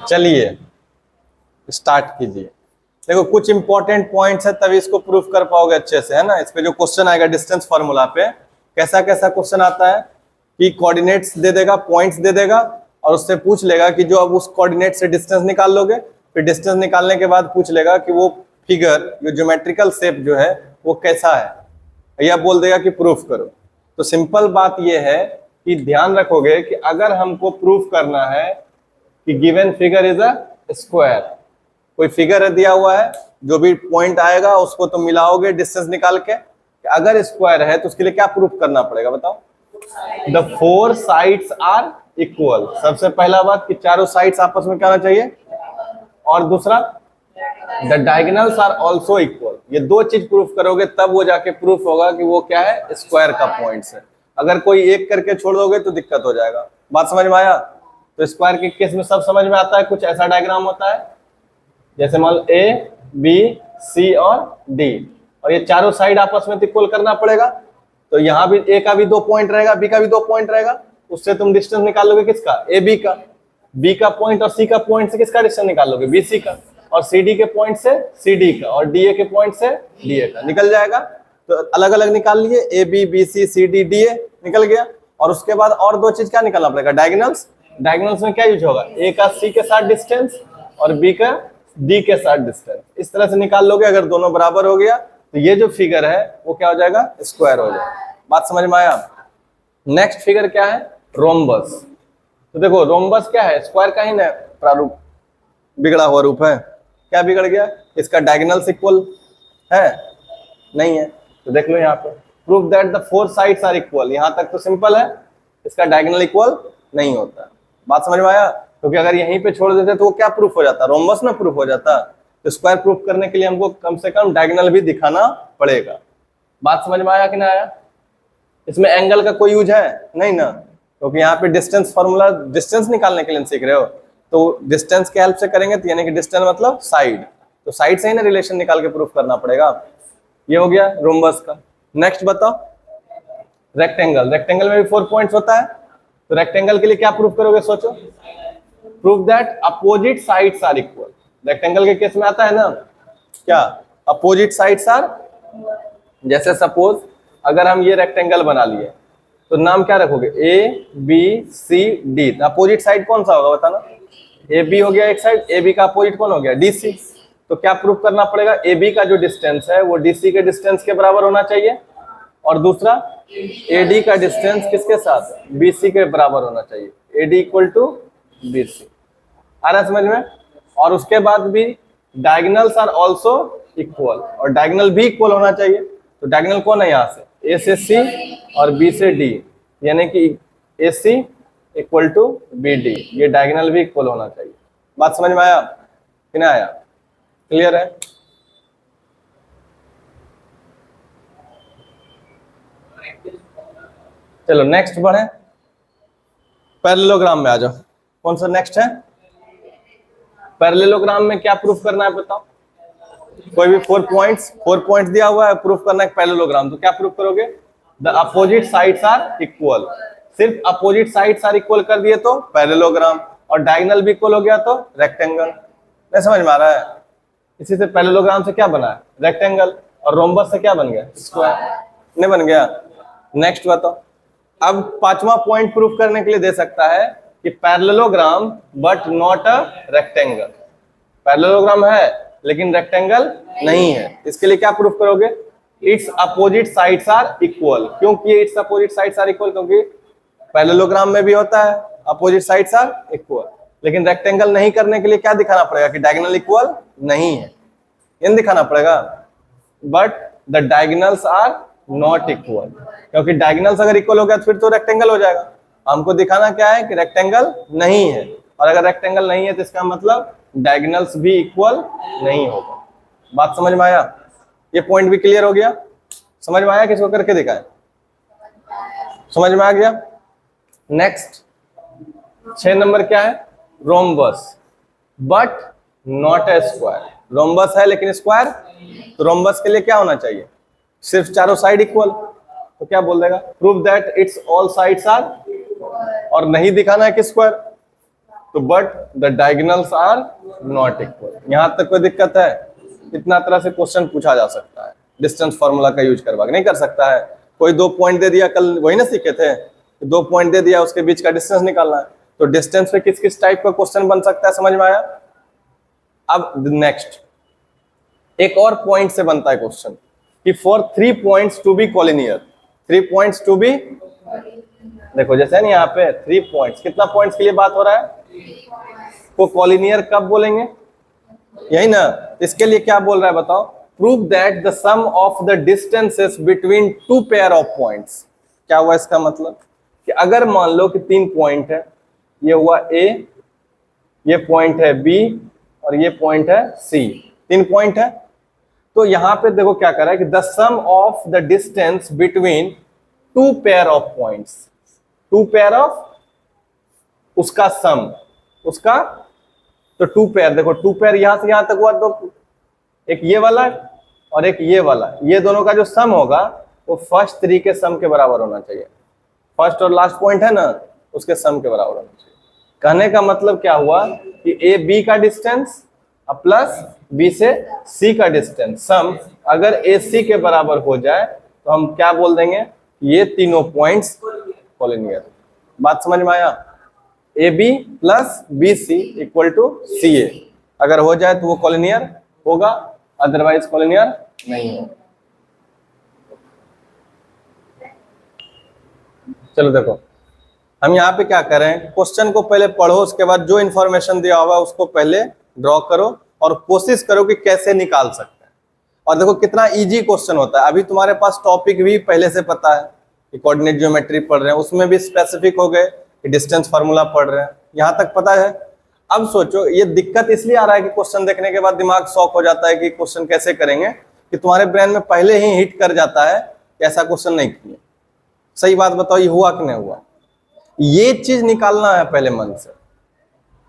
चलिए स्टार्ट कीजिए। देखो कुछ इंपॉर्टेंट पॉइंट्स है तभी इसको प्रूफ कर पाओगे अच्छे से, है ना। इस पे जो क्वेश्चन आएगा डिस्टेंस फार्मूला पे, कैसा कैसा क्वेश्चन आता है कि कोऑर्डिनेट्स दे देगा, पॉइंट्स दे देगा और उससे पूछ लेगा कि जो अब उस कोऑर्डिनेट से डिस्टेंस निकाल लोगे, फिर डिस्टेंस निकालने के बाद पूछ लेगा कि वो फिगर, जो ज्योमेट्रिकल शेप जो है वो कैसा है, या बोल देगा कि प्रूफ करो। तो सिंपल बात ये है कि ध्यान रखोगे कि अगर हमको प्रूफ करना है कि given figure is a square, कोई फिगर दिया हुआ है, जो भी पॉइंट आएगा उसको तुम मिलाओगे डिस्टेंस निकाल के, अगर स्क्वायर है तो उसके लिए क्या प्रूफ करना पड़ेगा बताओ? The four sides are equal. सबसे पहला बात कि चारों साइड्स आपस में क्या होना चाहिए, और दूसरा the diagonals are also equal. ये दो चीज प्रूफ करोगे तब वो जाके प्रूफ होगा कि वो क्या है, स्क्वायर का पॉइंट्स है। अगर कोई एक करके छोड़ दोगे तो दिक्कत हो जाएगा। बात समझ में आया? तो स्क्वायर के केस में सब समझ में आता है। कुछ ऐसा डायग्राम होता है जैसे मान लो ए बी सी और डी, और ये चारों साइड आपस में इक्वल करना पड़ेगा। तो यहाँ भी ए का भी 2 पॉइंट रहेगा, बी का भी 2 पॉइंट रहेगा, उससे तुम डिस्टेंस निकाल लोगे किसका, ए बी का। बी का पॉइंट और सी का पॉइंट से किसका डिस्टेंस निकाल लोगे, बी सी का, और सी डी के पॉइंट से सी डी का, और डी ए के पॉइंट से डी ए का निकल जाएगा। तो अलग अलग निकाल लिए, A B B C C D D A निकल गया। और उसके बाद और दो चीज क्या निकालना पड़ेगा, डायगोनल्स। डायगोनल्स में क्या यूज होगा, ए का सी के साथ डिस्टेंस और बी का डी के साथ डिस्टेंस, इस तरह से निकाल लोगे। अगर दोनों बराबर हो गया तो ये जो फिगर है वो क्या हो जाएगा, स्क्वायर हो जाएगा। बात समझ में आया? नेक्स्ट फिगर क्या है, रोम्बस। तो देखो रोम्बस क्या है, स्क्वायर का ही ना प्रारूप, बिगड़ा हुआ रूप है। क्या बिगड़ गया, इसका डायगोनल्स इक्वल है नहीं है, तो देख लो यहाँ पे proof that the four sides are equal. यहाँ तक तो सिंपल है, इसका डायगोनल इक्वल नहीं होता। बात समझ में आया? क्योंकि अगर यहीं पे छोड़ देते तो वो क्या प्रूफ हो जाता, रोम्बस में प्रूफ हो जाता। तो स्क्वायर प्रूफ करने के लिए हमको कम से कम डायगोनल भी दिखाना पड़ेगा। बात समझ में आया कि ना आया? इसमें एंगल का कोई यूज है नहीं ना, क्योंकि यहाँ पे डिस्टेंस फॉर्मूला, डिस्टेंस निकालने के लिए सीख रहे हो, तो डिस्टेंस के हेल्प से करेंगे, तो यानी कि डिस्टेंस मतलब साइड, तो साइड से ही ना रिलेशन निकाल के प्रूफ करना पड़ेगा। ये हो गया रोम्बस का। नेक्स्ट बताओ, रेक्टेंगल। रेक्टेंगल में भी 4 पॉइंट्स होता है, तो रेक्टेंगल के लिए क्या प्रूफ करोगे, सोचो। Proof that opposite sides are equal. Rectangle के केस में आता है ना क्या, अपोजिट साइड्स आर, जैसे सपोज अगर हम ये रेक्टेंगल बना लिए तो नाम क्या रखोगे, A B C D. Opposite side कौन सा होगा बताना, ए बी हो गया एक साइड, ए बी का अपोजिट कौन हो गया, डी सी। तो क्या प्रूफ करना पड़ेगा, ए बी का जो डिस्टेंस है वो डी सी के डिस्टेंस के बराबर होना चाहिए, और दूसरा ए डी का डिस्टेंस किसके साथ, बी सी के बराबर होना चाहिए, A D equal to B C. आ रहा समझ में? और उसके बाद भी डायगोनल्स आर आल्सो इक्वल, और डायगोनल भी इक्वल होना चाहिए। तो डायगोनल कौन है यहाँ से, ए से सी और बी से डी, यानी कि ए सी इक्वल टू बी डी, ये डायगोनल भी इक्वल होना चाहिए। बात समझ में आया कि नहीं आया? क्लियर है? चलो नेक्स्ट बढ़े, पैरेललोग्राम में आ जाओ। कौन सा नेक्स्ट है, पैरेललोग्राम में क्या प्रूफ करना है बताओ। कोई भी 4 पॉइंट्स दिया हुआ है, प्रूफ करना है पैरेललोग्राम, तो क्या प्रूफ करोगे, the opposite sides are equal. सिर्फ अपोजिट साइड्स आर इक्वल कर दिए तो पैरेललोग्राम, और डायगोनल भी इक्वल हो गया तो रेक्टेंगल। नहीं समझ में आ रहा है? इसी से पैरेललोग्राम से क्या बना है, रेक्टेंगल, और रोम्बस से क्या बन गया, स्क्वायर। नहीं बन गया? नेक्स्ट बताओ। अब 5वां पॉइंट प्रूफ करने के लिए दे सकता है कि parallelogram but not a rectangle. Parallelogram है लेकिन रेक्टेंगल नहीं है। इसके लिए क्या प्रूफ करोगे, its opposite sides are equal. क्यों किए its opposite sides are equal, क्योंकि पैरेललोग्राम में भी होता है अपोजिट साइड्स आर इक्वल, लेकिन रेक्टेंगल नहीं करने के लिए क्या दिखाना पड़ेगा कि डायगोनल इक्वल नहीं है, ये दिखाना पड़ेगा। But the diagonals are not equal, क्योंकि डायगोनल्स अगर इक्वल हो गया तो फिर तो रेक्टेंगल हो जाएगा। हमको दिखाना क्या है कि रेक्टेंगल नहीं है, और अगर रेक्टेंगल नहीं है तो इसका मतलब डायगोनल्स भी इक्वल नहीं होगा। बात समझ में आया? ये पॉइंट भी क्लियर हो गया? समझ में आया? किसको करके दिखाएं, समझ में आ गया? नेक्स्ट 6 नंबर क्या है, rhombus but not a square. Rhombus है लेकिन स्क्वायर, तो रोम्बस के लिए क्या होना चाहिए, सिर्फ चारों साइड इक्वल। तो क्या बोल देगा, prove that its all sides are, और नहीं दिखाना है कि स्क्वायर, तो but the diagonals are not equal. यहां तक कोई दिक्कत है? इतना तरह से क्वेश्चन पूछा जा सकता है, डिस्टेंस फॉर्मूला का यूज करवा के नहीं कर सकता है। कोई 2 पॉइंट दे दिया, कल वही ना सीखे थे, 2 पॉइंट दे दिया, उसके बीच का डिस्टेंस निकालना है। तो डिस्टेंस पे किस किस टाइप का क्वेश्चन बन सकता है, समझ में आया? अब नेक्स्ट एक और पॉइंट से बनता है क्वेश्चन कि for 3 points to be collinear, 3 points to be, देखो जैसे ना यहाँ पे 3 पॉइंट्स, कितना पॉइंट्स के लिए बात हो रहा है? को कॉलिनियर कब बोलेंगे? यही ना। इसके लिए क्या बोल रहा है बताओ? Prove that the sum of the distances between 2 pair of points. क्या हुआ इसका मतलब? कि अगर मान लो कि 3 पॉइंट है, ये हुआ A, ये पॉइंट है B और ये पॉइंट है C, 3 पॉइंट है। तो यहां पे देखो क्या कर रहा है कि the sum of the distance between 2 pair of points, 2 pair of, उसका सम, उसका, तो 2 पेयर, देखो 2 पेयर यहां से यहां तक हुआ, तो एक ये वाला और एक ये वाला, ये दोनों का जो सम होगा वो फर्स्ट 3 के सम के बराबर होना चाहिए। फर्स्ट और लास्ट पॉइंट है ना, उसके सम के बराबर होना चाहिए। कहने का मतलब क्या हुआ कि ए बी का डिस्टेंस प्लस बी से सी का डिस्टेंस सम अगर ए सी के बराबर हो जाए तो हम क्या बोल देंगे? ये तीनों पॉइंट्स कॉलिनियर। बात समझ में आया? A B plus B C equal to C A, अगर हो जाए तो वो कॉलिनियर होगा, अदरवाइज कॉलिनियर नहीं होगा। चलो देखो हम यहाँ पे क्या करें, क्वेश्चन को पहले पढ़ो, उसके बाद जो इन्फॉर्मेशन दिया हुआ उसको पहले ड्रॉ करो और कोशिश करो कि कैसे निकाल सकते हैं। और देखो कितना इजी क्वेश्चन होता है। अभी तुम्हारे पास टॉपिक भी पहले से पता है कि कोऑर्डिनेट ज्योमेट्री पढ़ रहे हैं, उसमें भी स्पेसिफिक हो गए कि डिस्टेंस फार्मूला पढ़ रहे हैं, यहाँ तक पता है। अब सोचो ये दिक्कत इसलिए आ रहा है कि क्वेश्चन देखने के बाद दिमाग शॉक हो जाता है कि क्वेश्चन कैसे करेंगे, कि तुम्हारे ब्रेन में पहले ही हिट कर जाता है कि ऐसा क्वेश्चन नहीं किया। सही बात बताओ, ये हुआ कि नहीं हुआ? ये चीज निकालना है पहले मन से,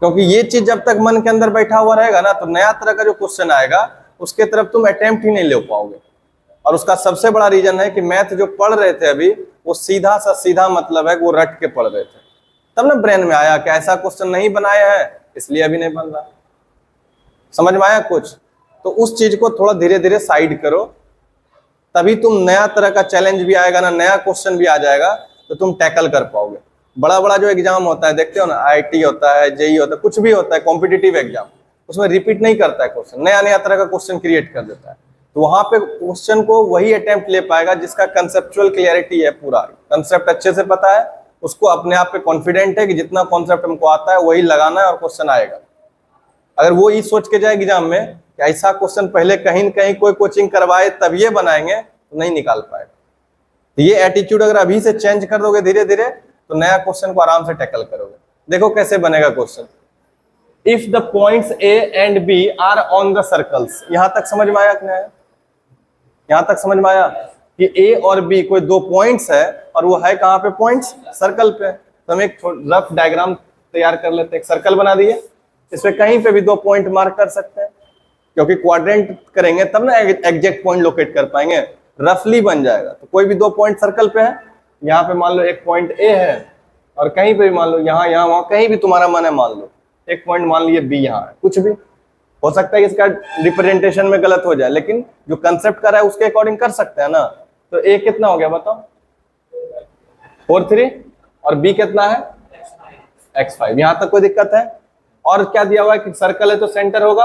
क्योंकि ये चीज जब तक मन के अंदर बैठा हुआ रहेगा ना तो नया तरह का जो क्वेश्चन आएगा उसके तरफ तुम अटेम्प्ट ही नहीं ले पाओगे। और उसका सबसे बड़ा रीजन है कि मैथ जो पढ़ रहे थे अभी वो सीधा सा सीधा मतलब है कि वो रट के पढ़ रहे थे, तब ना ब्रेन में आया कि ऐसा क्वेश्चन नहीं बनाया है इसलिए अभी नहीं बन रहा। समझ में आया कुछ? तो उस चीज को थोड़ा धीरे धीरे साइड करो, तभी तुम नया तरह का चैलेंज भी आएगा ना, नया क्वेश्चन भी आ जाएगा तो तुम टैकल कर पाओगे। बड़ा बड़ा जो एग्जाम होता है देखते हो ना, आईआईटी होता है, जेईई होता है, कुछ भी होता है कॉम्पिटिटिव एग्जाम, उसमें रिपीट नहीं करता है क्वेश्चन, नया नया तरह का क्वेश्चन क्रिएट कर देता है। तो वहां पे क्वेश्चन को वही अटेम्प्ट ले पाएगा जिसका कंसेप्चुअल क्लियरिटी है, पूरा कंसेप्ट अच्छे से पता है, उसको अपने आप पे कॉन्फिडेंट है कि जितना कॉन्सेप्ट हमको आता है वही लगाना है और क्वेश्चन आएगा। अगर वो ये सोच के जाए एग्जाम में कि ऐसा क्वेश्चन पहले कहीं न कहीं कोई कोचिंग करवाए तब ये बनाएंगे, तो नहीं निकाल पाएगा। तो ये एटीट्यूड अगर अभी से चेंज कर दोगे धीरे धीरे तो नया क्वेश्चन को आराम से टैकल करोगे। देखो कैसे बनेगा question. If the points A and B are on the circles, यहां तक समझ में आया कि नहीं आया? यहां तक समझ में आया कि ए और बी कोई 2 पॉइंट्स है और वो है कहां पे? पॉइंट्स सर्कल पे। तो हम एक रफ डायग्राम तैयार कर लेते हैं, एक सर्कल बना दिए, इसमें कहीं पे भी 2 पॉइंट मार्क कर सकते हैं, क्योंकि क्वाड्रेंट करेंगे तब ना एग्जैक्ट पॉइंट लोकेट कर पाएंगे, रफली बन जाएगा। तो कोई भी 2 पॉइंट सर्कल पे है, यहाँ पे मान लो एक पॉइंट ए है और कहीं पे भी मान लो यहाँ यहाँ वहां कहीं भी तुम्हारा मन है, मान लो एक पॉइंट मान लिए बी यहाँ है, कुछ भी हो सकता है कि इसका रिप्रेजेंटेशन में गलत हो जाए, लेकिन जो कंसेप्ट कर रहा है उसके अकॉर्डिंग कर सकते हैं ना। तो ए कितना हो गया बताओ? 4 3 और बी कितना है? x5। यहां तक कोई दिक्कत है? और क्या दिया हुआ है कि सर्कल है तो सेंटर होगा,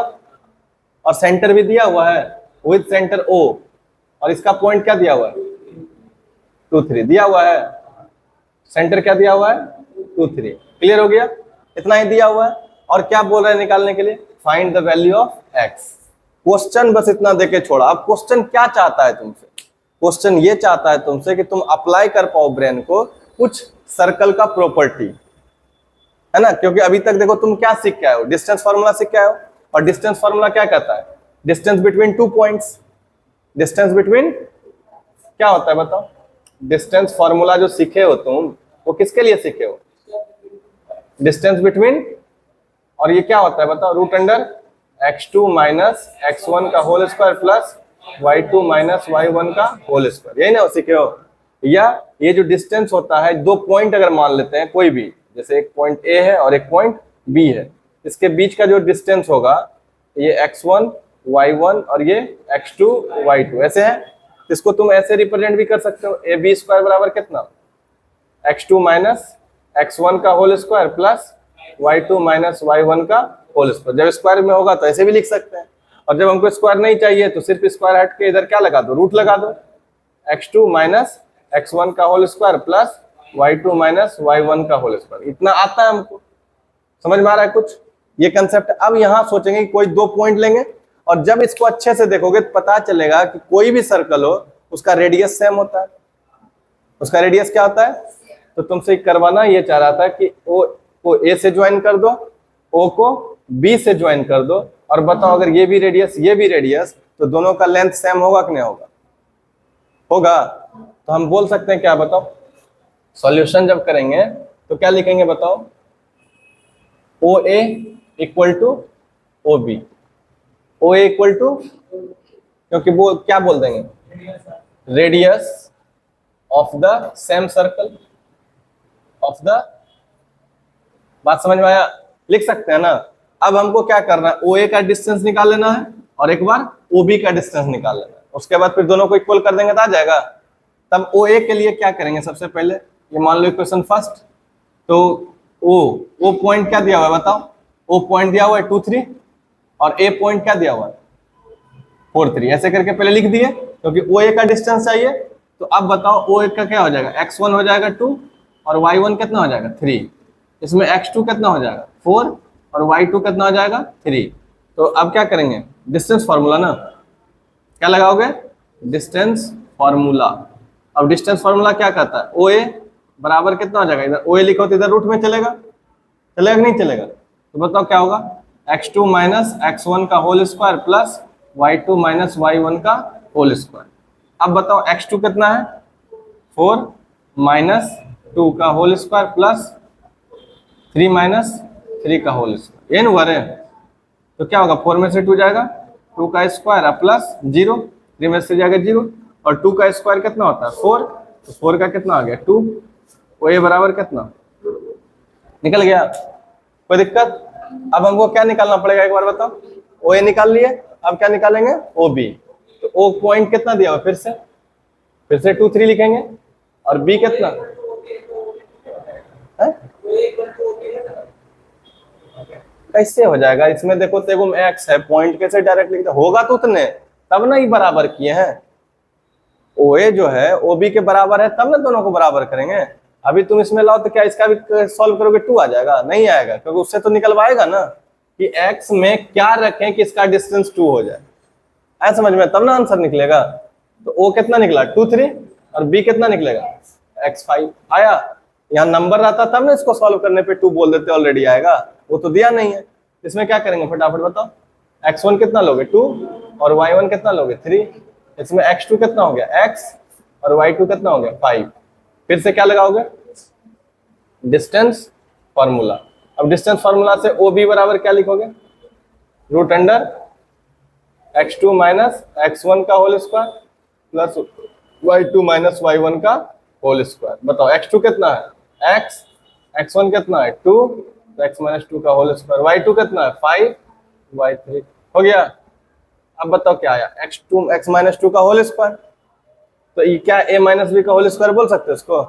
और सेंटर भी दिया हुआ है विद सेंटर O, और इसका पॉइंट क्या दिया हुआ है? 2 3 दिया हुआ है। सेंटर क्या दिया हुआ है? 2 3। क्लियर हो गया? इतना ही दिया हुआ है। और क्या बोल रहे हैं निकालने के लिए? Find the value of x। Question बस इतना देके छोड़ा। अब क्वेश्चन क्या चाहता है तुमसे? क्वेश्चन ये चाहता है तुमसे कि तुम अप्लाई कर पाओ ब्रेन को कुछ सर्कल का प्रॉपर्टी, है ना? क्योंकि अभी तक देखो तुम क्या सीख के आए हो? डिस्टेंस फार्मूला सीख के आए हो, और डिस्टेंस फार्मूला क्या कहता है? Distance between 2 points. Distance between क्या होता है बताओ? डिस्टेंस फार्मूला जो सीखे हो तुम वो किसके लिए सीखे हो? डिस्टेंस बिटवीन, और ये क्या होता है बताओ? Root under x2 minus x1 का whole square plus y2 minus y1 का होल स्क्वायर, यही ना सीखे हो? या ये जो डिस्टेंस होता है, 2 पॉइंट अगर मान लेते हैं कोई भी, जैसे एक पॉइंट ए है और एक पॉइंट बी है, इसके बीच का जो डिस्टेंस होगा ये x1 y1 और ये x2 y2 ऐसे है। इसको तुम ऐसे रिप्रेजेंट भी कर सकते हो, ए बी स्क्वायर बराबर कितना, x2 माइनस x1 का whole square plus y2 minus y1 का होल स्क्वायर। जब स्क्वायर में होगा तो ऐसे भी लिख सकते हैं, और जब हमको स्क्वायर नहीं चाहिए तो सिर्फ स्क्वायर हट के इधर क्या लगा दो, रूट लगा दो, x2 माइनस x1 का whole square plus y2 minus y1 का होल स्क्वायर। इतना आता है हमको, समझ में आ रहा है कुछ ये कंसेप्ट। अब यहाँ सोचेंगे कि कोई दो पॉइंट लेंगे, और जब इसको अच्छे से देखोगे तो पता चलेगा कि कोई भी सर्कल हो उसका रेडियस सेम होता है। उसका रेडियस क्या होता है, तो तुमसे करवाना ये चाह रहा था कि ओ को ए से ज्वाइन कर दो, ओ को बी से ज्वाइन कर दो, और बताओ अगर ये भी रेडियस तो दोनों का लेंथ सेम होगा कि नहीं होगा, होगा। तो हम बोल सकते हैं क्या, बताओ सॉल्यूशन जब करेंगे तो क्या लिखेंगे बताओ, O A equal to O B, O A equal to, क्योंकि वो क्या बोल देंगे, radius of the same circle of the, बात समझ में आया, लिख सकते हैं ना। अब हमको क्या करना है, ओ ए का डिस्टेंस निकाल लेना है और एक बार ओ बी का डिस्टेंस निकाल लेना है, उसके बाद फिर दोनों को इक्वल कर देंगे तो आ जाएगा। तब ओ ए के लिए क्या करेंगे, सबसे पहले ये मान लो इक्वेशन फर्स्ट, तो ओ पॉइंट क्या दिया हुआ है बताओ, ओ पॉइंट दिया हुआ है 2 3 और ए पॉइंट क्या दिया हुआ है 4 3, ऐसे करके पहले लिख दिए क्योंकि ओ ए का डिस्टेंस चाहिए। तो अब बताओ ओ ए का क्या हो जाएगा, x1 हो जाएगा 2 और y1 कितना हो जाएगा 3, इसमें x2 कितना हो जाएगा 4 और y2 कितना हो जाएगा 3। तो अब क्या करेंगे, डिस्टेंस फार्मूला ना, क्या लगाओगे, डिस्टेंस फार्मूला। अब डिस्टेंस फार्मूला क्या कहता है, ओ ए बराबर कितना हो जाएगा, इधर ओ ए लिखो तो इधर रूट में चलेगा, चलेगा कि नहीं चलेगा, तो बताओ क्या होगा, x2 माइनस x1 का whole square plus y2 minus y1 का होल स्क्वायर। अब बताओ x2 कितना है 4 माइनस 2 का होल स्क्वायर प्लस 3 माइनस 3 का होल स्क्वायर, ये ना है। तो क्या होगा, 4 में से 2 जाएगा, 2 का स्क्वायर प्लस 0, 3 में से जाएगा 0, और 2 का स्क्वायर कितना होता है 4, तो 4 का कितना आ गया 2, ओ ए बराबर कितना निकल गया, कोई दिक्कत। अब हमको क्या निकालना पड़ेगा एक बार बताओ, ओ ए निकाल लिए, अब क्या निकालेंगे ओ बी। तो ओ पॉइंट कितना दिया हुआ, फिर से 2 3 लिखेंगे, और बी कितना है, कैसे हो जाएगा, इसमें देखो तेगुम एक्स है, पॉइंट कैसे डायरेक्ट लिखते होगा, तो उतने तब ना ही बराबर किए हैं, ओ ए जो है ओ बी के बराबर है तब ना दोनों को बराबर करेंगे। अभी तुम इसमें लाओ तो क्या इसका भी सॉल्व करोगे 2 आ जाएगा, नहीं आएगा, क्योंकि उससे तो निकलवाएगा ना कि x में क्या रखें कि इसका डिस्टेंस 2 हो जाए, ऐसा समझ में, तब ना आंसर निकलेगा। तो ओ कितना निकला 2 3 और बी कितना निकलेगा x 5 आया। यहाँ नंबर रहता तब ना इसको सॉल्व करने पे 2 बोल देते ऑलरेडी आएगा, वो तो दिया नहीं है। इसमें क्या करेंगे फटाफट बताओ, x1 कितना लोगे 2 और y1 कितना लोगे 3, इसमें x2 कितना हो गया x और y2 कितना हो गया 5, फिर से क्या लगाओगे, डिस्टेंस फार्मूला। अब डिस्टेंस फार्मूला से ओ बी बराबर क्या लिखोगे, root under x2 minus x1 का whole square plus y2 minus y1 का होल स्क्वायर। बताओ x2 कितना है x, x1 कितना है 2, तो x माइनस 2 का होल स्क्वायर, y2 कितना है 5, y3 हो गया। अब बताओ क्या आया, x माइनस 2 का होल स्क्वायर, तो ये क्या a माइनस बी का होल स्क्वायर बोल सकते हैं इसको,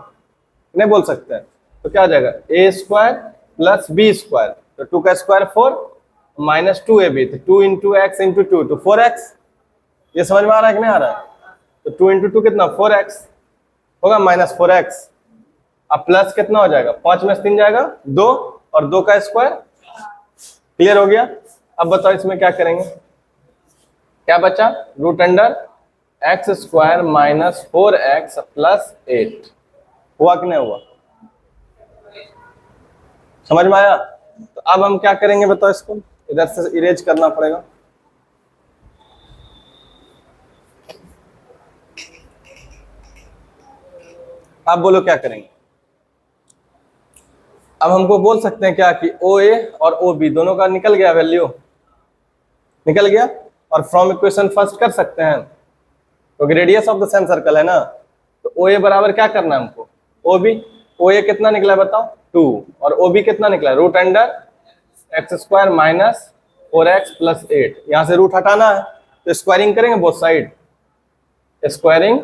नहीं बोल सकते हैं, तो क्या आ जाएगा ए स्क्वायर प्लस बी स्क्वायर, तो 2 का स्क्वायर 4 माइनस 2ab, तो 2 इंटू एक्स इंटू 2 तो 4x। ये समझ में आ रहा है कि नहीं आ रहा है, तो 2 इंटू 2 कितना 4x होगा माइनस 4x। अब प्लस कितना हो जाएगा, 5 में से 3 जाएगा 2 और 2 का स्क्वायर, क्लियर हो गया। अब बताओ इसमें क्या करेंगे, क्या बचा, root under x square minus 4x plus 8, हुआ कि नहीं हुआ, समझ में आया। तो अब हम क्या करेंगे बताओ, इसको इधर से इरेज करना पड़ेगा। अब बोलो क्या करेंगे, अब हमको बोल सकते हैं क्या कि ओ ए और ओ बी दोनों का निकल गया वैल्यू, निकल गया, और फ्रॉम इक्वेशन फर्स्ट कर सकते हैं क्योंकि radius of the same circle है ना। तो ओ ए बराबर क्या करना है हमको, ओ बी, ओ ए कितना निकला बताओ 2 और ओ बी कितना निकला root under x square minus 4x plus 8, यहां से रूट हटाना है तो स्क्वायरिंग करेंगे both side, squaring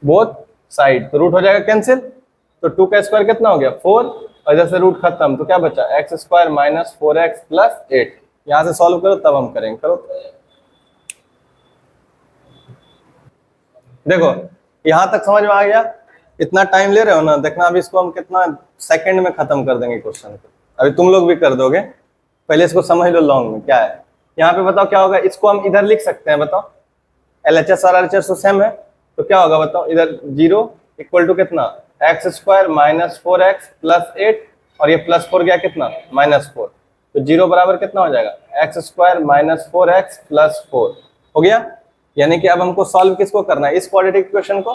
both side तो रूट हो जाएगा कैंसिल, तो 2 का स्क्वायर कितना हो गया 4, और इधर से रूट खत्म तो क्या बचा x square minus 4x plus 8। यहां से सॉल्व करो तब हम करेंगे, करो। देखो यहां तक समझ में आ गया, इतना टाइम ले रहे हो ना, देखना अभी इसको हम कितना सेकंड में खत्म कर देंगे क्वेश्चन को, अभी तुम लोग भी कर दोगे, पहले इसको समझ लो लॉन्ग में क्या है। यहाँ पे बताओ क्या होगा, इसको हम इधर लिख सकते हैं, बताओ LHS और RHS तो सेम है, तो क्या होगा बताओ, इधर 0 इक्वल टू कितना x square minus 4x plus 8, और ये प्लस 4 गया कितना -4, तो 0 बराबर कितना हो जाएगा x square minus 4x plus 4 हो गया। यानी कि अब हमको सॉल्व किसको करना है, इस क्वाड्रेटिक इक्वेशन को,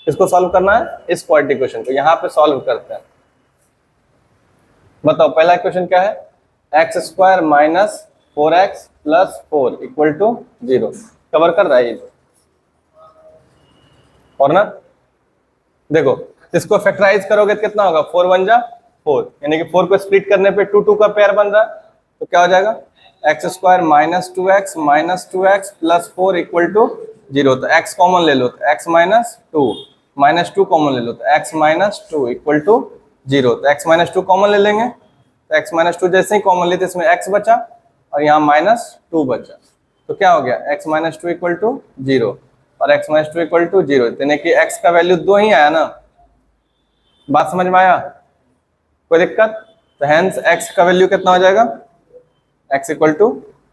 किसको सॉल्व करना है, इस क्वाड्रेटिक इक्वेशन को। यहाँ पे सॉल्व करते हैं, बताओ पहला इक्वेशन क्या है, x square minus 4x plus 4 equal to 0, cover कर रहा है ये, और ना देखो इसको फैक्टराइज करोगे तो कितना होगा 4 1 जा 4, यानी कि 4 को स्प्लिट करने पे 2 2 का पेयर बन रहा है, तो क्या हो जाएगा x square minus 2x plus 4 equal to 0, तो x कॉमन ले लो तो x माइनस 2 कॉमन ले लो तो x माइनस 2 इक्वल टू 0, तो x माइनस 2 कॉमन ले लेंगे, तो x माइनस 2 जैसे ही कॉमन लेते इसमें x बचा और यहाँ -2 बचा, तो क्या हो गया x माइनस 2 इक्वल टू 0 और x माइनस 2 इक्वल टू 0, यानी कि x का वैल्यू 2 ही आया ना, बात समझ में आया, कोई दिक्कत, तो हेंस x का वैल्यू कितना हो जाएगा x इक्वल टू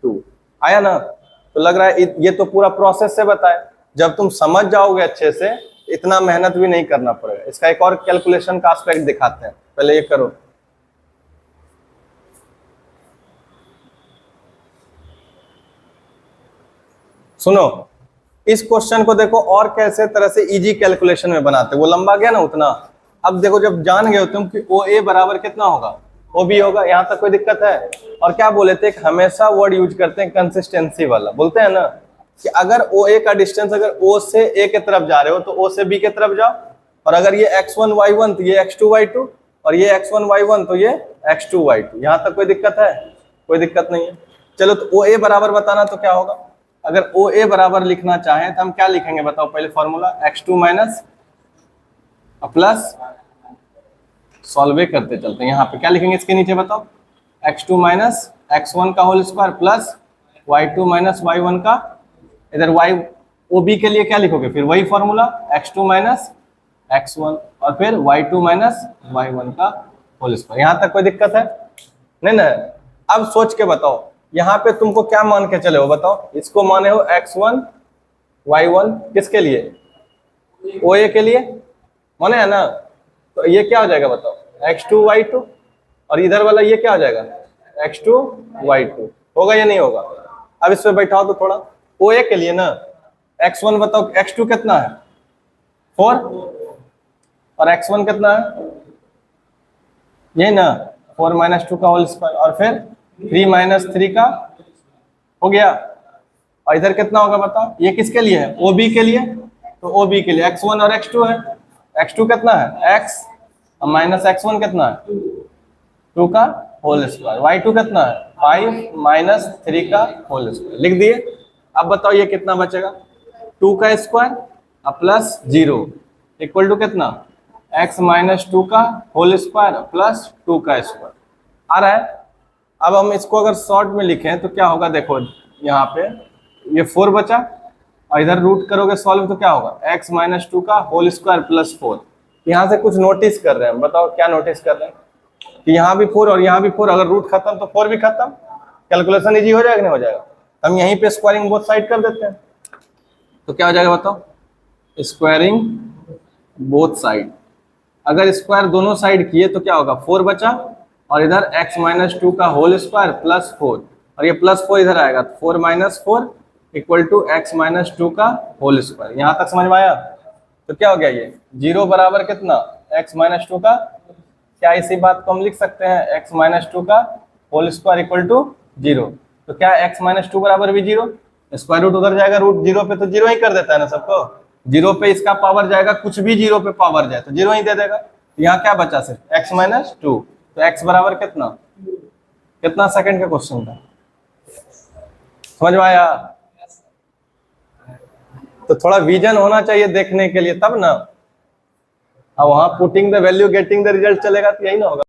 2 आया ना। तो लग रहा है ये तो पूरा प्रोसेस से बताए, जब तुम समझ जाओगे अच्छे से इतना मेहनत भी नहीं करना पड़ेगा। इसका एक और कैलकुलेशन का एस्पेक्ट दिखाते हैं, पहले ये करो, सुनो इस क्वेश्चन को देखो और कैसे तरह से इजी कैलकुलेशन में बनाते, वो लंबा गया ना उतना, अब देखो जब जान गए हो तुम कि OA बराबर कितना होगा OB होगा, यहाँ तक कोई दिक्कत है। और क्या बोले थे, हमेशा वर्ड यूज करते हैं कंसिस्टेंसी वाला, बोलते हैं ना कि अगर OA का डिस्टेंस अगर O से A के तरफ जा रहे हो तो O से B के तरफ जाओ, और अगर ये x1 y1 तो ये x2 y2, और ये x1 y1 तो ये x2 y2, यहाँ तक कोई दिक्कत है, कोई दिक्कत नहीं है। चलो तो OA बराबर बताना तो क्या होगा, अगर OA बराबर लिखना चाहें तो हम क्या लिखेंगे बताओ, पहले formula x2 minus plus solve करते चलते हैं, यहाँ पे क्या लिखेंगे इसके नीचे बताओ, x2 माइनस x1 का whole square plus y2 minus y1 का, इधर y OB के लिए क्या लिखोगे फिर वही फॉर्मूला x2 माइनस x1 और फिर y2 माइनस y1 का होल स्क्वायर, यहाँ तक कोई दिक्कत है नहीं ना। अब सोच के बताओ यहाँ पे तुमको क्या मान के चले हो बताओ, इसको माने हो x1 y1 किसके लिए OA के लिए माने है ना, तो ये क्या हो जाएगा बताओ x2 y2, और इधर वाला ये क्या हो जाएगा x2 y2, होगा या नहीं होगा। अब इस पे बैठाओ तो थोड़ा, OA के लिए ना x1 बताओ, x2 कितना है 4 और x1 कितना है ये ना 4 माइनस 2 का होल स्क्वायर और फिर 3 माइनस 3 का हो गया, और इधर कितना होगा बताओ, ये किसके लिए है OB के लिए, तो OB के लिए x1 और x2 है, x2 कितना है x और माइनस x1 कितना है 2 का होल स्क्वायर, y2 कितना है 5 माइनस 3 का होल स्क्वायर, लिख दिए। अब बताओ ये कितना बचेगा 2 का स्क्वायर प्लस 0 इक्वल टू कितना x माइनस 2 का होल स्क्वायर प्लस 2 का स्क्वायर आ रहा है। अब हम इसको अगर शॉर्ट में लिखें तो क्या होगा, देखो यहाँ पे ये 4 बचा और इधर रूट करोगे सॉल्व तो क्या होगा x माइनस 2 का होल स्क्वायर प्लस 4। यहाँ से कुछ नोटिस कर रहे हैं, बताओ क्या नोटिस कर रहे हैं कि यहाँ भी 4 और यहाँ भी 4, अगर रूट खत्म तो 4 भी खत्म, कैलकुलेशन इजी हो जाएगा नहीं हो जाएगा, हम यहीं पे स्क्वायरिंग बोथ साइड कर देते हैं, तो क्या हो जाएगा बताओ स्क्वायरिंग बोथ साइड, अगर स्क्वायर दोनों साइड किए तो क्या होगा 4 बचा और इधर x माइनस 2 का होल स्क्वायर प्लस 4 और ये प्लस 4 इधर आएगा 4 minus 4 equal to x minus 2 का होल स्क्वायर। यहाँ तक समझ में आया, तो क्या हो गया ये 0 बराबर कितना x माइनस 2 का, क्या इसी बात को हम लिख सकते हैं x माइनस 2 का होल स्क्वायर इक्वल टू 0, तो क्या x माइनस 2 बराबर भी 0, स्क्वायर रूट उधर जाएगा, रूट 0 पे तो 0 ही कर देता है ना सबको, 0 पे इसका पावर जाएगा, कुछ भी 0 पे पावर जाए तो 0 ही दे देगा, यहाँ क्या बचा सिर्फ x माइनस 2, तो x बराबर कितना कितना सेकंड का क्वेश्चन था, समझ में आया? तो थोड़ा विजन होना चाहिए देखने के लिए, तब ना। अब वहां putting the value getting the result चलेगा तो यही ना होगा।